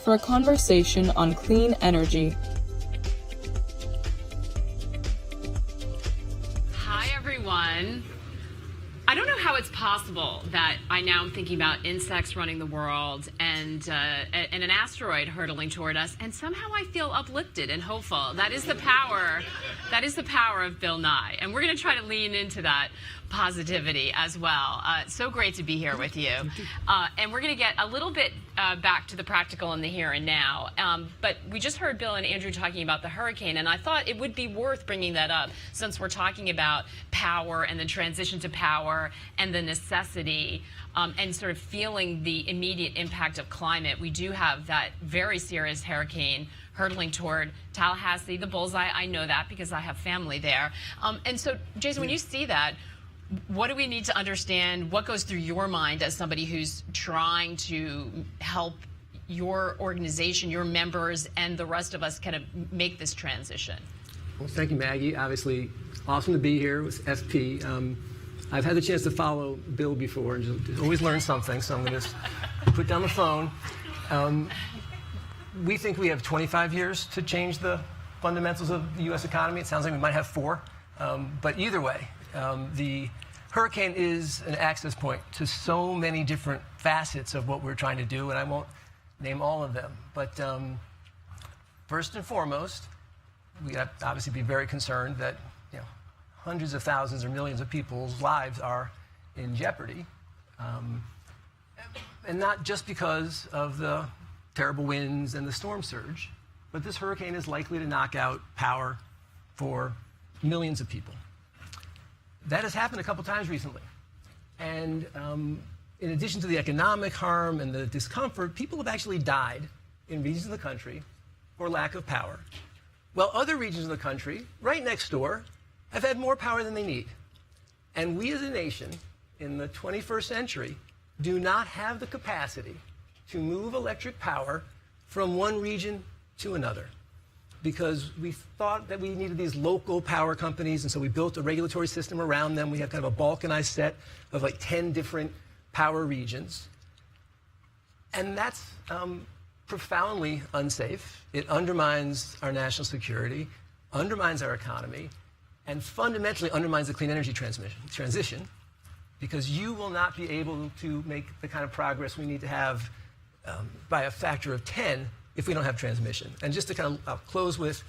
for a conversation on clean energy. Hi, everyone. I don't know how it's possible that I now am thinking about insects running the world and an asteroid hurtling toward us, and somehow I feel uplifted and hopeful. That is the power. That is the power of Bill Nye, and we're going to try to lean into that positivity as well. So great to be here with you. And we're going to get a little bit back to the practical in the here and now. But we just heard Bill and Andrew talking about the hurricane, and I thought it would be worth bringing that up since we're talking about power and the transition to power and the necessity and sort of feeling the immediate impact of climate. We do have that very serious hurricane hurtling toward Tallahassee, the bullseye. I know that because I have family there. And so, Jason, when you see that, what do we need to understand? What goes through your mind as somebody who's trying to help your organization, your members, and the rest of us kind of make this transition? Well, thank you, Maggie. Obviously, awesome to be here with FP. I've had the chance to follow Bill before and just always learn something, so I'm going to just put down the phone. We think we have 25 years to change the fundamentals of the U.S. economy. It sounds like we might have 4. But either way, the hurricane is an access point to so many different facets of what we're trying to do, and I won't name all of them. But first and foremost, we have to obviously be very concerned that hundreds of thousands or millions of people's lives are in jeopardy. And not just because of the terrible winds and the storm surge, but this hurricane is likely to knock out power for millions of people. That has happened a couple times recently. And in addition to the economic harm and the discomfort, people have actually died in regions of the country for lack of power. While other regions of the country, right next door, have had more power than they need. And we as a nation in the 21st century do not have the capacity to move electric power from one region to another, because we thought that we needed these local power companies, and so we built a regulatory system around them. We have kind of a balkanized set of like 10 different power regions. And that's profoundly unsafe. It undermines our national security, undermines our economy, and fundamentally undermines the clean energy transition, because you will not be able to make the kind of progress we need to have by a factor of 10 if we don't have transmission. And just to kind of I'll close with,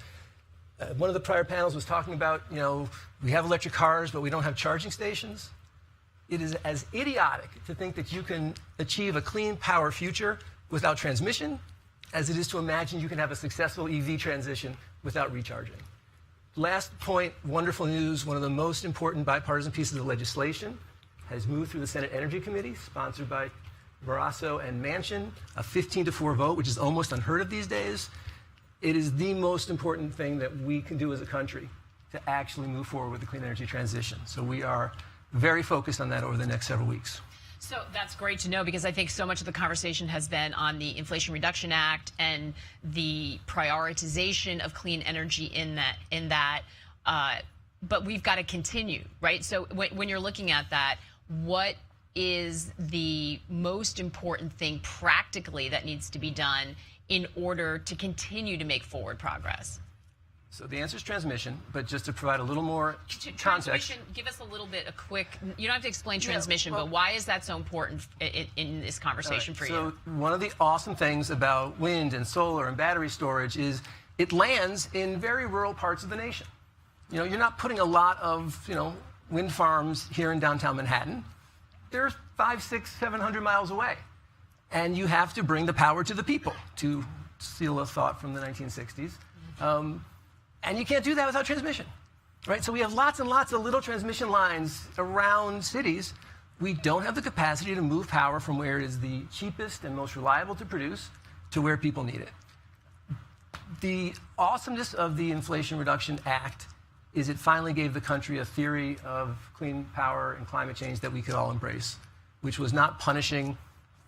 one of the prior panels was talking about, we have electric cars, but we don't have charging stations. It is as idiotic to think that you can achieve a clean power future without transmission as it is to imagine you can have a successful EV transition without recharging. Last point, wonderful news. One of the most important bipartisan pieces of legislation has moved through the Senate Energy Committee, sponsored by Barrasso and Manchin, a 15-4 vote, which is almost unheard of these days. It is the most important thing that we can do as a country to actually move forward with the clean energy transition. So we are very focused on that over the next several weeks. So that's great to know, because I think so much of the conversation has been on the Inflation Reduction Act and the prioritization of clean energy in that. But we've got to continue, right? So when you're looking at that, what is the most important thing practically that needs to be done in order to continue to make forward progress? So the answer is transmission, but just to provide a little more context. Give us a little bit, you don't have to explain transmission, but why is that so important in this conversation for you? So one of the awesome things about wind and solar and battery storage is it lands in very rural parts of the nation. You're not putting a lot of, wind farms here in downtown Manhattan. They're 500, 600, 700 miles away. And you have to bring the power to the people, to steal a thought from the 1960s. And you can't do that without transmission, right? So we have lots and lots of little transmission lines around cities. We don't have the capacity to move power from where it is the cheapest and most reliable to produce to where people need it. The awesomeness of the Inflation Reduction Act is it finally gave the country a theory of clean power and climate change that we could all embrace, which was not punishing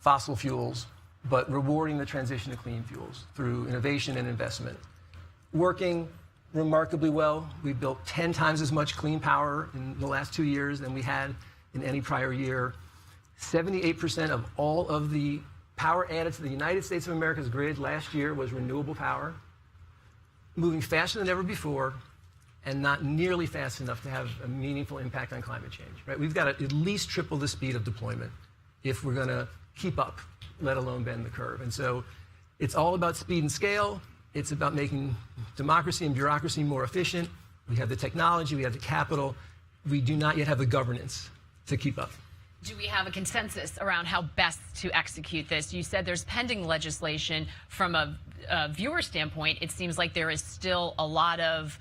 fossil fuels, but rewarding the transition to clean fuels through innovation and investment. Working remarkably well. We built 10 times as much clean power in the last 2 years than we had in any prior year. 78% of all of the power added to the United States of America's grid last year was renewable power, moving faster than ever before, and not nearly fast enough to have a meaningful impact on climate change. Right? We've got to at least triple the speed of deployment if we're going to keep up, let alone bend the curve. And so it's all about speed and scale. It's about making democracy and bureaucracy more efficient. We have the technology, we have the capital. We do not yet have the governance to keep up. Do we have a consensus around how best to execute this? You said there's pending legislation. From a viewer standpoint, it seems like there is still a lot of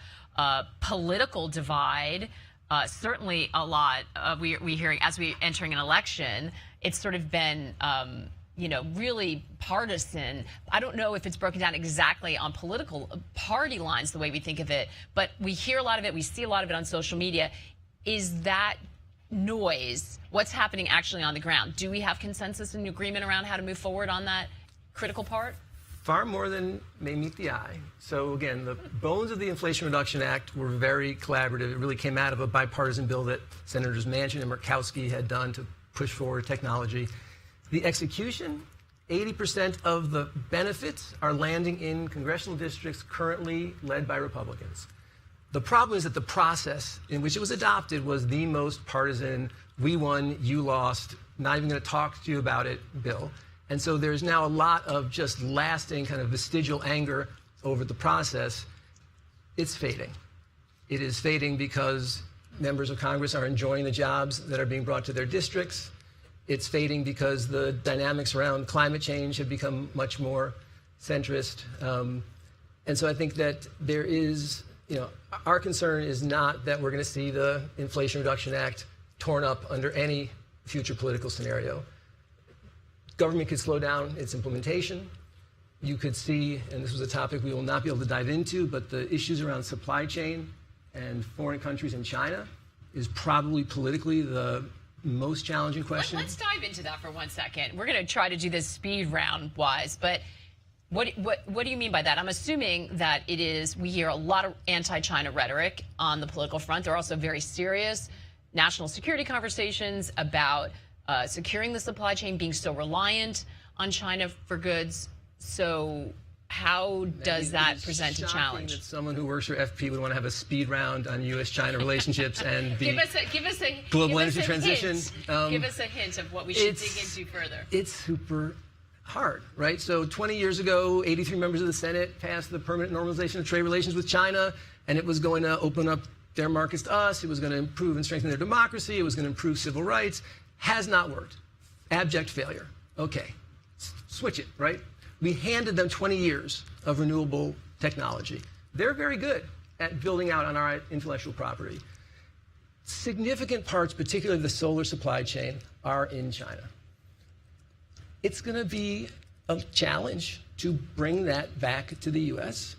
political divide. Certainly a lot. We hearing as we entering an election, it's sort of been really partisan. I don't know if it's broken down exactly on political party lines the way we think of it, but we hear a lot of it. We see a lot of it on social media. Is that noise what's happening actually on the ground? Do we have consensus and agreement around how to move forward on that critical part? Far more than may meet the eye. So again, the bones of the Inflation Reduction Act were very collaborative. It really came out of a bipartisan bill that Senators Manchin and Murkowski had done to push forward technology. The execution, 80% of the benefits are landing in congressional districts currently led by Republicans. The problem is that the process in which it was adopted was the most partisan, we won, you lost, not even going to talk to you about it bill. And so there's now a lot of just lasting kind of vestigial anger over the process. It's fading. It is fading because members of Congress are enjoying the jobs that are being brought to their districts. It's fading because the dynamics around climate change have become much more centrist. And so I think that there is, our concern is not that we're going to see the Inflation Reduction Act torn up under any future political scenario. Government could slow down its implementation. You could see, and this was a topic we will not be able to dive into, but the issues around supply chain and foreign countries and China is probably politically the most challenging question. Let's dive into that for 1 second. We're going to try to do this speed round wise, but what do you mean by that? I'm assuming that it is, we hear a lot of anti-China rhetoric on the political front. There are also very serious national security conversations about securing the supply chain, being so reliant on China for goods. So how does that present a challenge? That someone who works for FP would want to have a speed round on U.S.-China relationships and the global energy transition. Give us a hint of what we should dig into further. It's super hard, right? So 20 years ago, 83 members of the Senate passed the Permanent Normalization of Trade Relations with China, and it was going to open up their markets to us. It was going to improve and strengthen their democracy. It was going to improve civil rights. Has not worked. Abject failure. Okay, switch it, right? We handed them 20 years of renewable technology. They're very good at building out on our intellectual property. Significant parts, particularly the solar supply chain, are in China. It's going to be a challenge to bring that back to the U.S.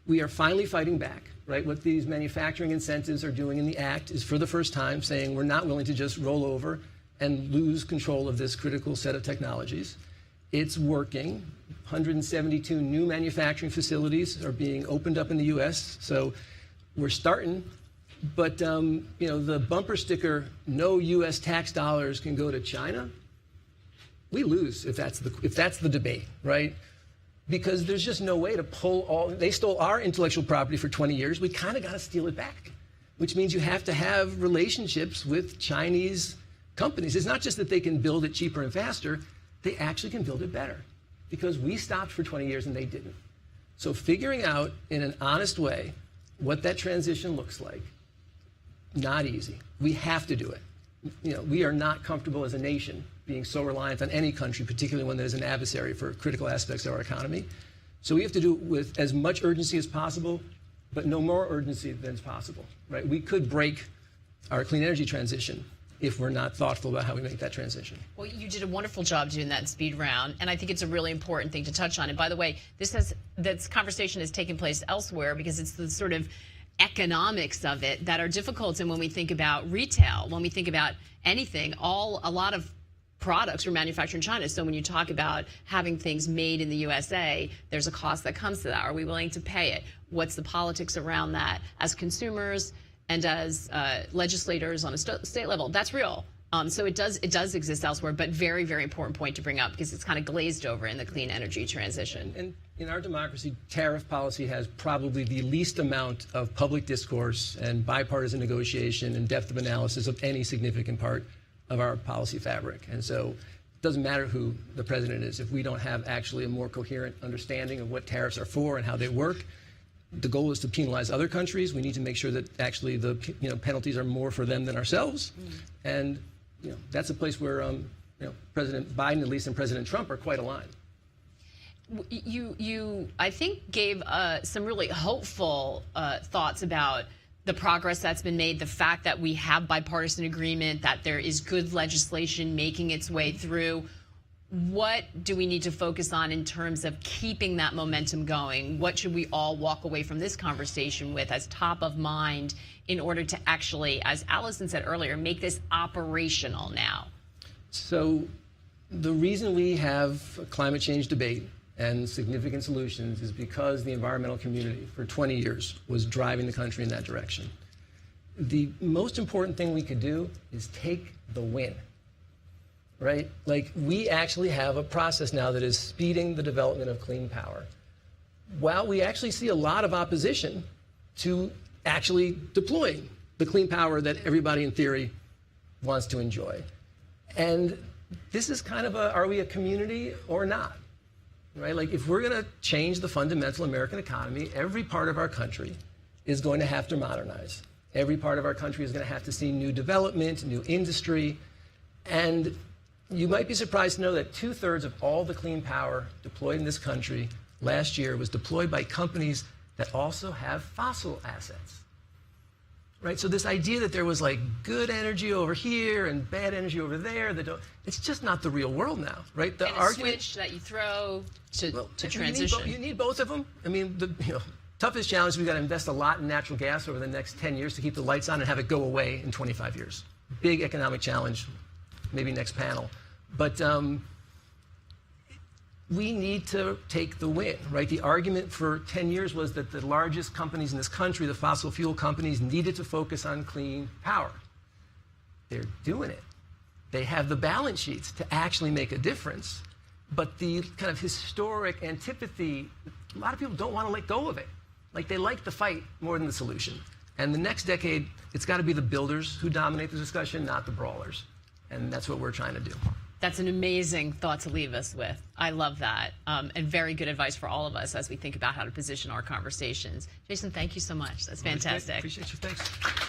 We are finally fighting back, right? What these manufacturing incentives are doing in the Act is for the first time saying we're not willing to just roll over and lose control of this critical set of technologies. It's working. 172 new manufacturing facilities are being opened up in the U.S., so we're starting. But the bumper sticker, no U.S. tax dollars can go to China, we lose if that's the debate, right? Because there's just no way to pull all. They stole our intellectual property for 20 years. We kind of got to steal it back, which means you have to have relationships with Chinese companies. It's not just that they can build it cheaper and faster, they actually can build it better because we stopped for 20 years and they didn't. So figuring out in an honest way what that transition looks like, not easy. We have to do it. We are not comfortable as a nation being so reliant on any country, particularly when there's an adversary for critical aspects of our economy. So we have to do it with as much urgency as possible, but no more urgency than is possible, right? We could break our clean energy transition if we're not thoughtful about how we make that transition. Well, you did a wonderful job doing that speed round, and I think it's a really important thing to touch on. And by the way, this conversation has taken place elsewhere because it's the sort of economics of it that are difficult. And when we think about retail, when we think about anything, a lot of products were manufactured in China. So when you talk about having things made in the USA, there's a cost that comes to that. Are we willing to pay it? What's the politics around that as consumers and as legislators on a state level? That's real. So it does exist elsewhere, but very, very important point to bring up because it's kind of glazed over in the clean energy transition. And in our democracy, tariff policy has probably the least amount of public discourse and bipartisan negotiation and depth of analysis of any significant part of our policy fabric. And so it doesn't matter who the president is. If we don't have actually a more coherent understanding of what tariffs are for and how they work, the goal is to penalize other countries. We need to make sure that actually the penalties are more for them than ourselves. And that's a place where President Biden, at least, and President Trump are quite aligned. You I think, gave some really hopeful thoughts about the progress that's been made, the fact that we have bipartisan agreement, that there is good legislation making its way through. What do we need to focus on in terms of keeping that momentum going? What should we all walk away from this conversation with as top of mind in order to actually, as Allison said earlier, make this operational now? So the reason we have a climate change debate and significant solutions is because the environmental community for 20 years was driving the country in that direction. The most important thing we could do is take the win. Right? Like, we actually have a process now that is speeding the development of clean power. While we actually see a lot of opposition to actually deploying the clean power that everybody in theory wants to enjoy. And this is kind of are we a community or not? Right? Like, if we're going to change the fundamental American economy, every part of our country is going to have to modernize. Every part of our country is going to have to see new development, new industry, and you might be surprised to know that 2/3 of all the clean power deployed in this country last year was deployed by companies that also have fossil assets. Right? So this idea that there was like good energy over here and bad energy over there, it's just not the real world now, right? The argument, switch that you throw to transition. You need both of them. I mean, the toughest challenge, we've got to invest a lot in natural gas over the next 10 years to keep the lights on and have it go away in 25 years. Big economic challenge. Maybe next panel. But we need to take the win, right? The argument for 10 years was that the largest companies in this country, the fossil fuel companies, needed to focus on clean power. They're doing it. They have the balance sheets to actually make a difference. But the kind of historic antipathy, a lot of people don't want to let go of it. Like, they like the fight more than the solution. And the next decade, it's got to be the builders who dominate the discussion, not the brawlers. And that's what we're trying to do. That's an amazing thought to leave us with. I love that. And very good advice for all of us as we think about how to position our conversations. Jason, thank you so much. That's fantastic. Appreciate you. Thanks.